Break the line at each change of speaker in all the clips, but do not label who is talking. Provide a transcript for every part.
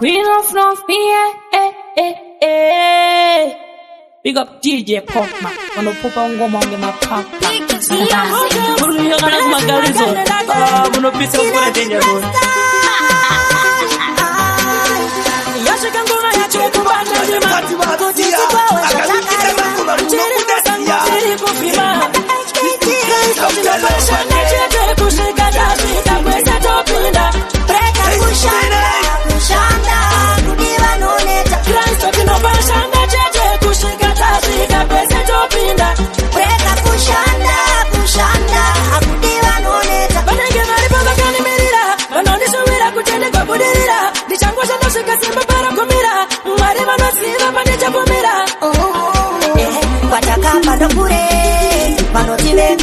Queen of North, Big up DJ Popma, wanna pop on go on my pop. You're gonna my garizo. Wanna piece of what I did.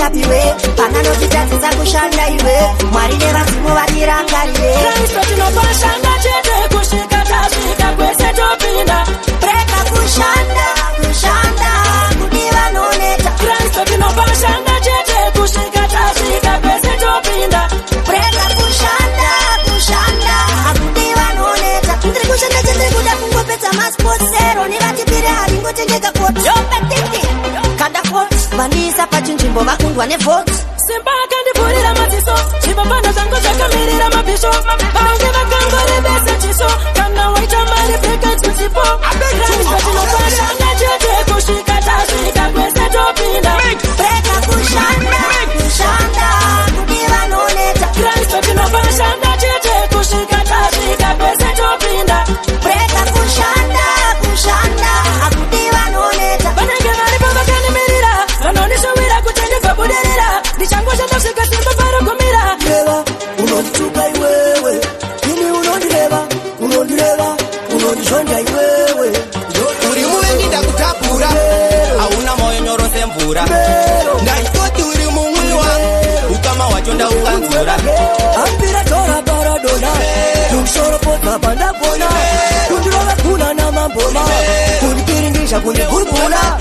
Kapiwe, panano kitatiza kushanda iwe Marine vasimu vatirangalie
Kristo tinopashanda chete kushika tashika kwese topinda
Preka kushanda, kudiva noneta
Kristo tinopashanda chete kushika tashika kwese topinda
Preka kushanda, kudiva noneta Ndiri kushanda chete kuda kungopeta masponsero Nivatipire haringo tengeka koto Yopetiki, kada koto Vanisa pachinjimbo vakundwa nevote
Simba akandipurira madziso chipambano zangu zvakamirira mabhisho vanonge vakangore bese chiso kana waita mari brigades kuchipo Kristo tinopashanda chete kusvika tasvika kwese topinda
Preka kushanda kudiva noneta
Kristo tinopashanda chete kusvika tasvika kwese topinda
Preka kushanda kudiva noneta
vanenge varipo vakanimirira vanondishowira kuti ndibvabudirira ndichangoshanda kusvika simba parogumira
Reva, unondituka iwewe Ini unondishonda iwewe
Uri muvengi ndakutapura Hauna moyo nyoro semvura Ndaitoti uri mumwe wangu Ukama wacho ndaukanzura
Ambira tora paradona Nungsoro pota pandapona Kundirova kuna na mambona Kundipiringisha kundigurguna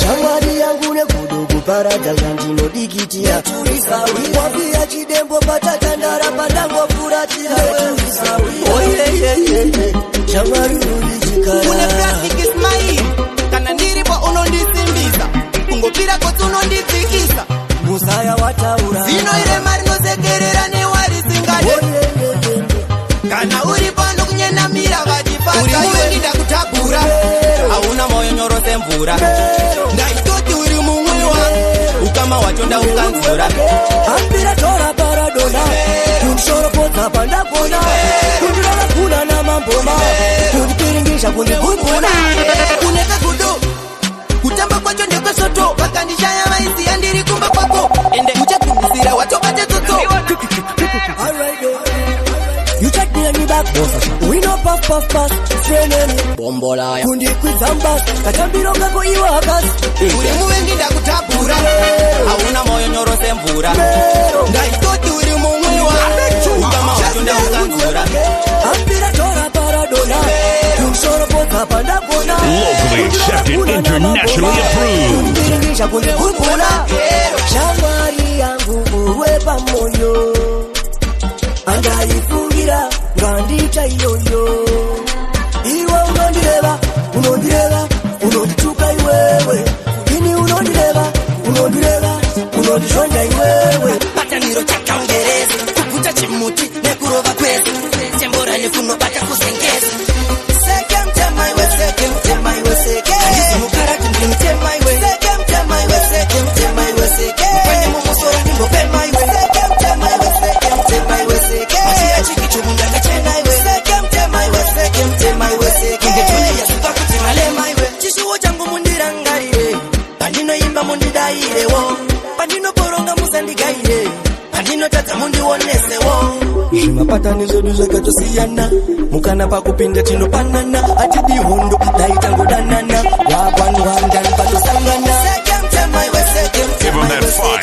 Shamwari yangu nekudugu parada Zandinodikitia Wapia chidembo patatandara Pandango furatira Shamwari ulichikara
Une plastic ismail Kana ndiripo unondisimbiza Kungopira koti unondipikisa
Musaya wataura
Zino ire mari nozekerera newari singade Kana uri pano kunyenamira vachipasa Uri muvengi ndakutapura Hauna moyo nyoro semvura Ndaitoti uri mumwe wangu Ukama wacho ndaukanzura
Ambira tora paradona Nungsoro pota pandapona Kundirova kuna na mambona Kundipiringisha kundigurguna
Uneka kudo Kutamba kwacho ndekwesoto Vakandishaya vaisi yandiri kumba kwako Ende muchakumbisira watobate toto
Alright, you check me and me back, boss. We no puff, straining.
Bombolaya
Kundi kwizambas, katambiro ngako iwakas.
Uri muvengi ndakutapura Hauna moyo nyoro semvura Ndaitoti uri mumwe wangu Ukama wacho ndaukanzura
Ambira tora paradona. Nungsoro pota pandapona.
Locally accepted, internationally approved.
Kundiringisha kundigurguna. Shamwari yangu uwe pamoyo. Andaifungira ngandita iyoyo Iwe unondireva unondituka iwewe Ini unondireva unondishonda iwewe
Pataniro chakaungereza Kukuta chimuti nekurova kwezi Sembora nefuno bata kusengeza Seke mtema iwe Andisi mukarati ndi mtema iwe Seke mtema iwe Mkwende mumusora nimbo pema iwe Seke mtema iwe Mashia chiki chumunda kachena iwe Seke mtema iwe Ingetuli ya suka kutima lema iwe Chishuo changu mundirangarire Pandino imba mundidaire wo Pandino poronga musandigaire Pandino tata mundiwonese wo
Zvimapatanizo zvakatosiyana Mukana pakupinda tinopanana Atidi hondo daitango danana Wagwanwanda patosangana
Seke mtema iwe
Give him that fire.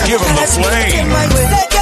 Give him the flame.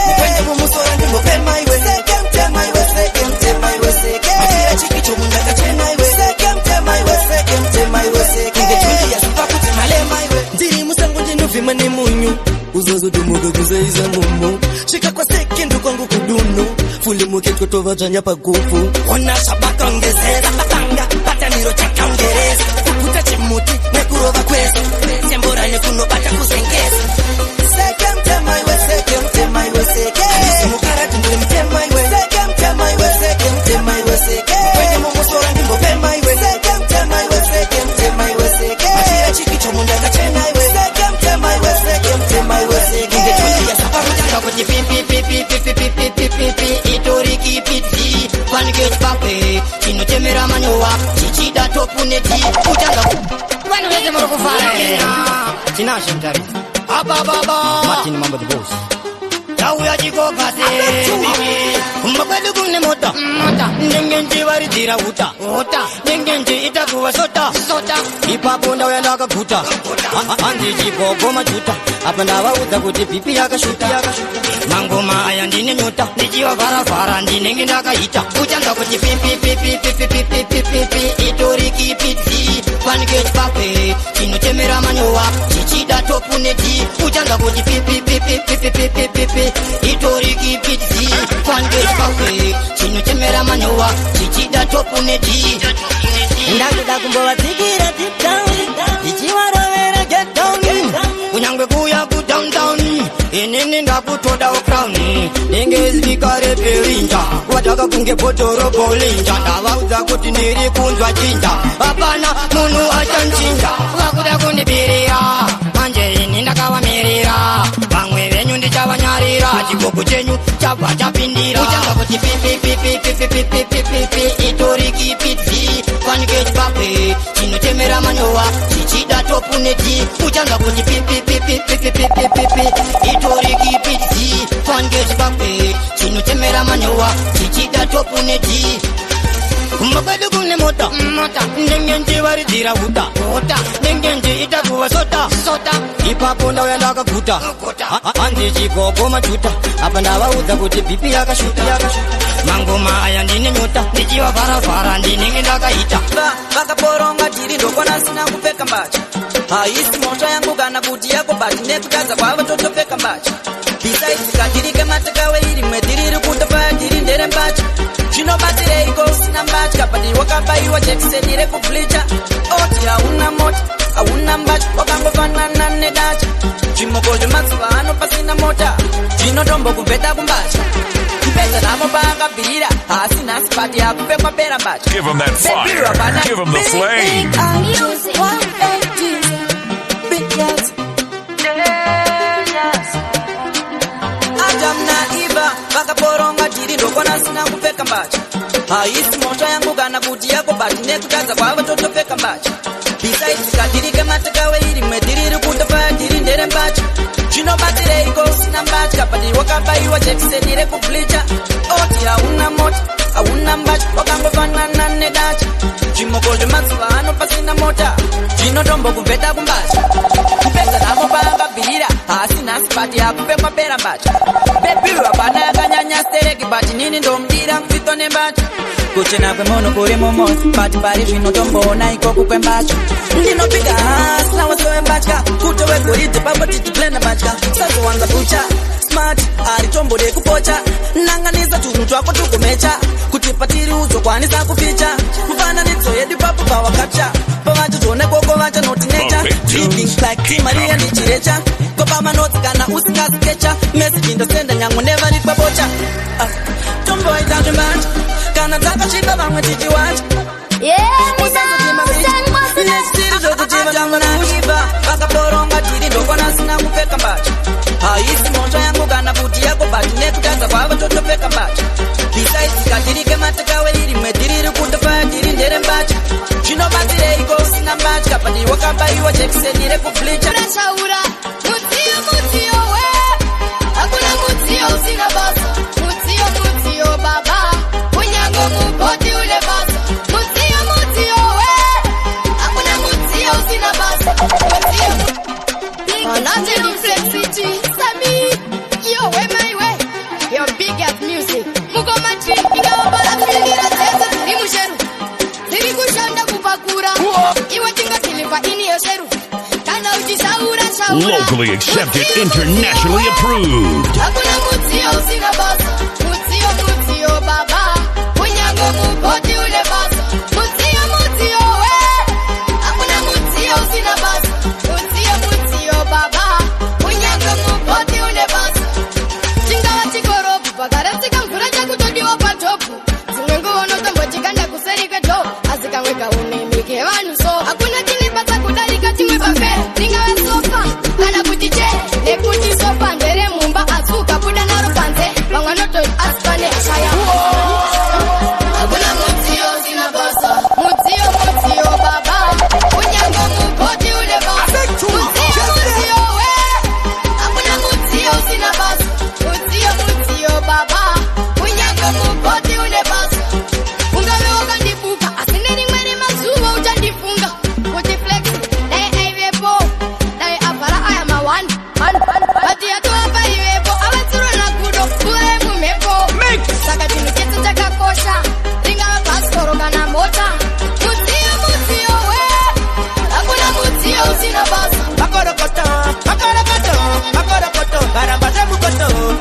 Mkwende mumusora ndimbo pema iwe Seke mtema iwe Mashia chiki chumunda kachena iwe Seke mtema iwe Ingetuli ya suka kutima lema iwe
Ndiri musango ndinovhima nemunyu Uzozodumuka kuzaiza mumu Svika kwa seke ndokwangu kudunu fuli muketwa tovadzvanya pagufu
ona zvabakaongezera batanga bataniro chakaongereza kukuta chimuti nekurova kwese sembora nekunobata kuzengeza seke mtema iwe seke mtema iwe seke simukarati ndiri mtema iwe seke mtema iwe seke mtema iwe seke kwenye momosora ndimbopema iwe seke mtema iwe seke mtema iwe seke mashira chiki chomunda kachena iwe seke mtema iwe seke mtema iwe seke ngecholia saparutaka kuti pipi itoriki piti paniketi pape chinotemera manyowa chichida topuneti utanga vanhu vese muri kufara tinazvo mutarisi abababa martin mambo the boss tauya chikokase kumakwedu kune mota ndengenji varidzira uta ndengenji itakuva sota ipapo ndauya ndakaguta hanzi chigogo majuta apa ndavaudza kuti pipi yakashuta mangoma aya ndine nyota ndichivavharavhara ndinenge ndakaita uchanza kuti pipi itoriki piti paniketi pape chinotemera manyowa chichida topuneti uchanza kuti pipi itoriki piti paniketi pape chinotemera manyowa chichida topuneti
ndakuda kumbovadzikira deep down ichivarovera get down
kunyangwe kuya kudowntown inini ndakutodawo crown ndingezvikare perinja wataka kunge bhotoro bolinja ndavaudza kuti ndiri kunzwa chinja hapana munhu achanchinja vakuda kundibirira manje ini ndakavamirira vamwe venyu ndichavanyarira chigoko chenyu chabva chapindira uchanza kuti pipi itoriki piti paniketi pape chinotemera manyowa chichida topuneti uchanza kuti pipi itoriki piti paniketi pape chinotemera manyowa chichida topuneti kumakwedu kune mota ndengenji varidzira uta ndengenji itakuva sota ipapo ndauya ndakaguta hanzi chigogo majuta apa ndavaudza kuti pipi yakashuta mangoma aya ndine nyota ndichivavharavhara ndinenge ndakaita
vakaporonga tiri ndokona sina kupfeka mbacha haisi mota yangu kana kuti yako bati nekutadza kwava totopfeka mbacha besides katirike matakawe irimwe tiriri kutopaya tiri ndere mbacha zvinobatsireiko usina mbatya bati wakabaiwa jekiseni rekublicha oti hauna mota hauna mbacha wakangofanana nedacha zvimoko zvemazuva ano pasina mota zvinotombokubveta kumbacha kupedza namo paakabhirira haasi nhasi bati yakupfekwa pera mbacha
Give him that fire. Give him the flame.
Adam na Eva vakaporonga tiri ndokona sina kupfeka mbacha haisi mota yangu kana kuti yako bati nekutadza kwava totopfeka mbacha besides katirike matakawe irimwe tiriri kutopaya tiri ndere mbacha zvinobatsireiko usina mbatya bati wakabaiwa jekiseni rekublicha oti hauna mota hauna mbacha wakangofanana nedacha zvimoko zvemazuva ano pasina mota zvinotombokubveta kumbacha kupedza namo paakabhirira haasi nhasi bati yakupfekwa pera mbacha bebi wapana yakanyanya stereki bati nini ndomudira mfito nembacha kuchena kwemunhu kuri mumosi bati pari zvinotomboona ikoko kwembacha ndinopiga hasi nawosowe mbatya kuto wegoridhe papo tichiblenda mbatya sazowanza bucha smart haritombode kupocha nanganisa tunhu twako tukumecha kuti patiri uzokwanisa kuficha mufananidzo yedu papo pawakapcha pavachizone koko vachanotinecha living like timaria ndichirecha kopamanotsi kana usingasikecha meseji ndosenda nyangu nevari kwabocha tomboita zvembacha kana dzakasviba vamwe tichiwacha vakaporonga tiri ndokona sina kupfeka mbacha haisi mota yangu kana kuti yako bati nekutadza kwava totopfeka mbacha besides katirike matakawe irimwe tiriri kutopaya tiri ndere mbacha zvinobatsireiko usina mbatya bati wakabaiwa jekiseni rekublicha
Shaura, mutio we, hakuna mutio usina basa, mutio baba, unyango mupoti ule basa, mutio we, hakuna mutio usina basa, Another complexity, Sami, yo way my way, your big ass music, muko machi, ingawabala filira teza, ni musheru, siri kushanda kupakura, iwa tinga siliva ini yosheru.
Locally accepted, internationally approved.
Hakuna mutio usina basa, mutio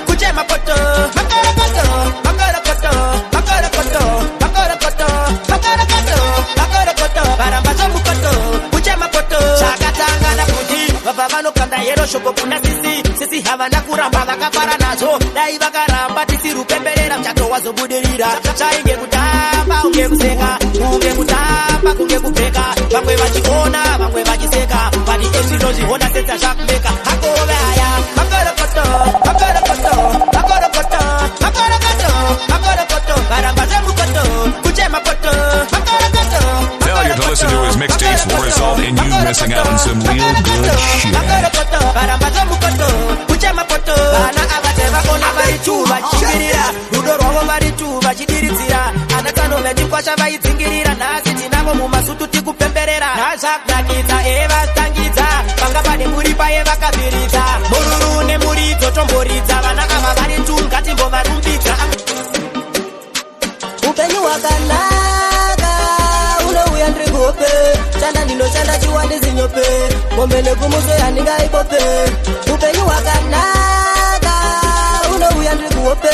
kuchema poto makarakoto makarakoto makarakoto makarakoto makarakoto makarakoto barambaza mukoto kuchema poto chakatanga na kuti baba vanokanda yero shoko kuna sisi havana kuramba vakafara nazo dai vakaramba tisirupemberera mchato wazobudirira chainge kutamba unge kusenga unge kutamba kunge kupfeka vamwe vachiona vamwe vachiseka vani ezvinozviona senza zvakumeka akove haya makarakoto makarakoto makarakoto makarakoto makarakoto varamba zvemukoto kuchema poto makarakoto.
Failure to listen to his mixtapes will result in you missing out on some real good shit.
Varamba zvemukoto kuchema poto vana avateva kona vari tu vachichingirira rudo rwavo vari tu vachidiridzira anatanove ndikwasha vaidzingirira nhasi tinavo mumasutu tikupemberera nazvakunakidza evatangidza vanga pane muri paye vakabviridza mururu nemuridzo tomboridza vana ava vari tu ngatimbovarumbidza
upenyu hwakanaka unouya ndiri kuhope chanda ndinoshanda chiwandisi nyope mombe nekumuso yandingaibope upenyu hwakanaka unouya ndiri kuhope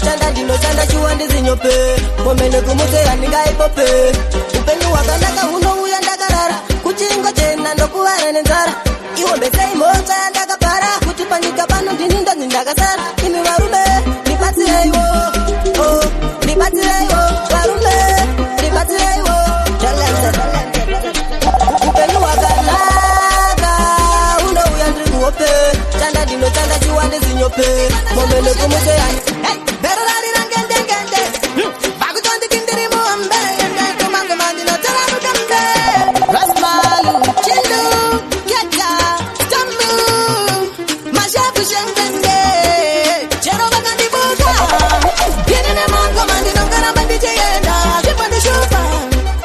chanda ndinoshanda chiwandisi nyope mombe nekumuso yandingaibope upenyu hwakanaka unouya ndakarara kuchingo chena ndokuvara nenzara iwombesei mota yandakapara kuti panyika pano ndini ndonzi ndakasara imi varume ndibatsireiwo ndibatsireiwo varume ndibatsireiwo upenyu hwakanaka unouya ndiri kuhope chanda ndinochanda chiwandisi nyope mombe nekumuteyani bero rarira ngendengende vakutondiki ndiri muhambende kumangoma ndinotara mutambe rasmalu chilu keta stambu mashapu shengende chero vakandibuka yenene mangoma ndinongaramba ndichiyenda zvipandishupa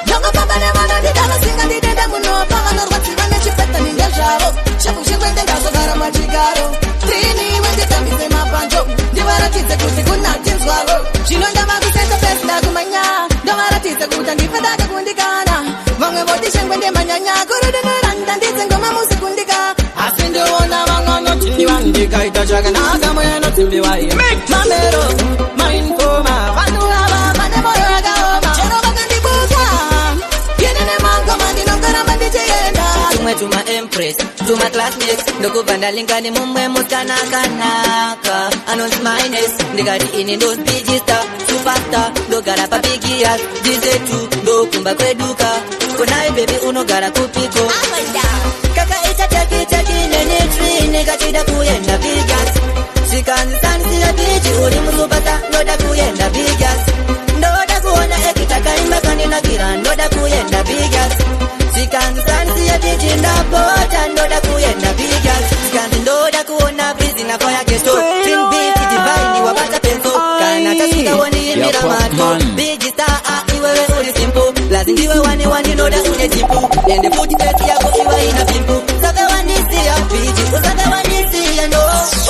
ndongopamba nevana ndidavasinga ndidenda munopa vanorwadziva nechipeta ninge zvavo shapushengwende ngazogara machigaro trini wenditambise mapanjo ndivaratidze kuti kunatinzwaro zvino ndava kusenta pesida kumanya ndavaratidze kuti ndipedake kundikana vamwe voti shengwende manyanya kurudinoranda ndidze ngoma musi kundika asi ndiona vamwe noti ndivandikaita chakanaka mwenotimbiwai mamero mainfoma vanhu ava vane moyo yakaoma chero vakandibuka yenene mangoma ndinongaramba ndichiyenda tumwe tuma empress tuma classmates ndokubva ndalingani mumwe mutanakanaka anonzi mines ndikati ini ndosbigista superstar ndogara pabigias dizetu ndokumba kweduka konai bebi unogara kupiko kakaita takitaki nenetri nekachida kuyenda bigas sikanzisanisira bichi uri musupasa ndoda kuyenda bigas ndoda kuona ekitakaimba kandinakira ndoda kuyenda bigas sikanzisanisira bichi ndapota ndoda kuyenda bigas sikanzi ndoda kuona bizina kwa yakesto twin beat divaini wapata penso kana tasika waniimira mato bigi star iwewe uri simple lazindiwe wani noda une tipu ende futi peti yako iwa ina pimpu sabe wanisia bigi usabe wanisia no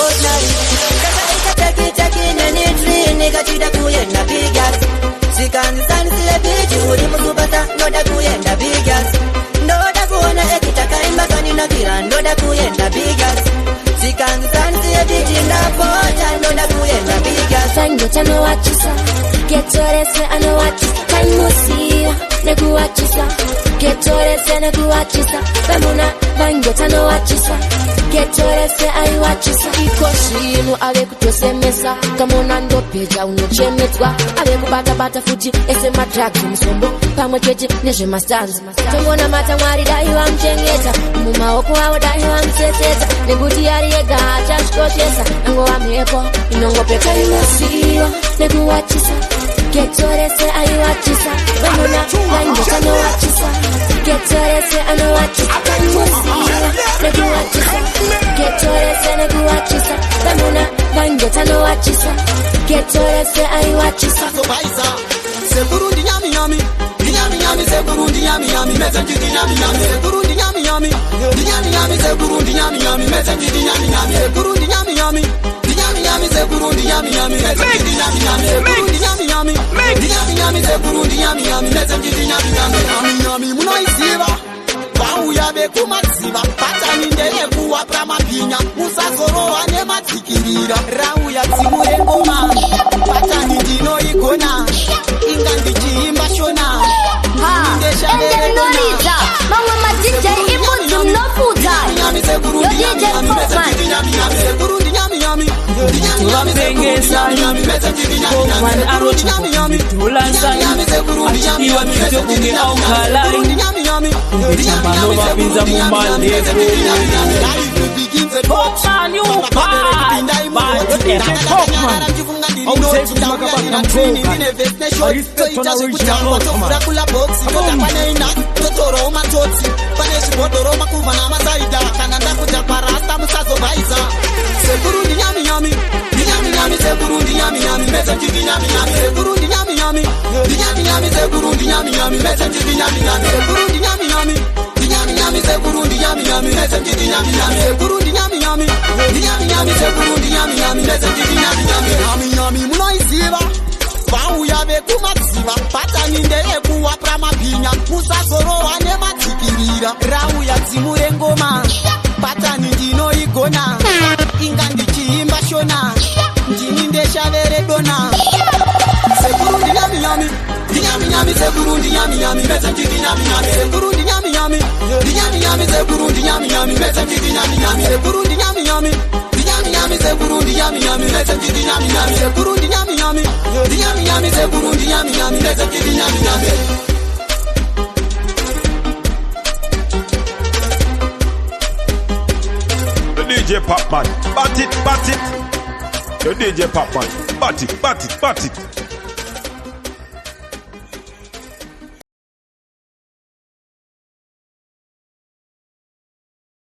ordinary kaka itakitaki nenitri nikachida kuyenda bigas sikanzisanisire bigi uri musupasa ndoda kuyenda bigas ndoda kuona ekitakaimba kaninakira ndoda kuyenda bigas sikanzisanisire bigi ndapota ndoda kuyenda bigas
Tango chano wachisa Getorese ano wachisa Tanmusia negu wachisa Getorese negu wachisa Bamuna bango chano wachisa Getorese ayi wachisa Iko shinu ave kutosemesa Kamona ndopeja unochemetwa Ave kubata futi ese madrags musombo Pamwe cheche neje mastanzi Tongona mata mwari dahi wa mchengeta Mumaoko wao dahi wa mteteta Neguti yari yega chashkoshesa Nango wa mwepo inongo peka imusiwa Negu wachisa Getorese ayi wachisa Bamuna bango chano wachisa Getorese ano wachisa Tanmusiwa negu wachisa Getorese negu wachisa Bamuna bango chano wachisa Getorese ayi wachisa
Segurundi nyami nyami Dinyami nyami segurundi nyami nyami Mezenji dinyami nyami Segurundi nyami nyami Dinyami nyami segurundi nyami nyami Mezenji dinyami nyami Segurundi nyami nyami Dinyami nyami segurundi nyami nyami Mezenji dinyami nyami Segurundi nyami nyami Dinyami nyami segurundi nyami nyami Mezenji dinyami nyami Nyami nyami munoiziva Vauya bekumaziva Patani ndeye kuwa pramapinya Musazorowa nematsikirira Rauya Burundi nyami nyami meza chidi nyami nyami Burundi nyami nyami
Tubapengeza Kokman arocha Tulanzani Achikiwa mito kunge au kalai Mano mapinza mumaleko Kokman yupa Bad Kokman Outside kumakabaka mkoka Aristo na original Kokman
Totoro matoti Paneshi bodoro makuva na mazaida Kananda kuja parasta musazo baiza Se Burundi nyami nyami Nyami nyami se Burundi nyami nyami Meza chidi nyami nyami Se Burundi nyami nyami Nyami nyami se Burundi nyami nyami Meza chidi nyami nyami Se Burundi nyami nyami Nyami nyami se Burundi nyami nyami Meza chidi nyami nyami Se Burundi nyami nyami Nyami nyami se Burundi nyami nyami Meza chidi nyami nyami Nyami nyami munoisiva Vauya vekumadziva patani ndeyekuwa pramapinya musazorowa nematsikirira rauya dzimu rengoma patani ndinoigona inga ndichiimba shona ndini ndeshavere dona Burundi nyami nyami Nyami nyami se Burundi nyami nyami meza chidi nyami nyami Burundi nyami nyami Nyami nyami se Burundi nyami nyami meza chidi nyami nyami Burundi nyami nyami Nyami nyami se Burundi nyami nyami meza chidi nyami nyami Burundi nyami nyami Nyami nyami se Burundi nyami nyami meza chidi nyami nyami
The DJ Popman, bat it, bat it. The DJ Popman, bat it, bat it, bat it.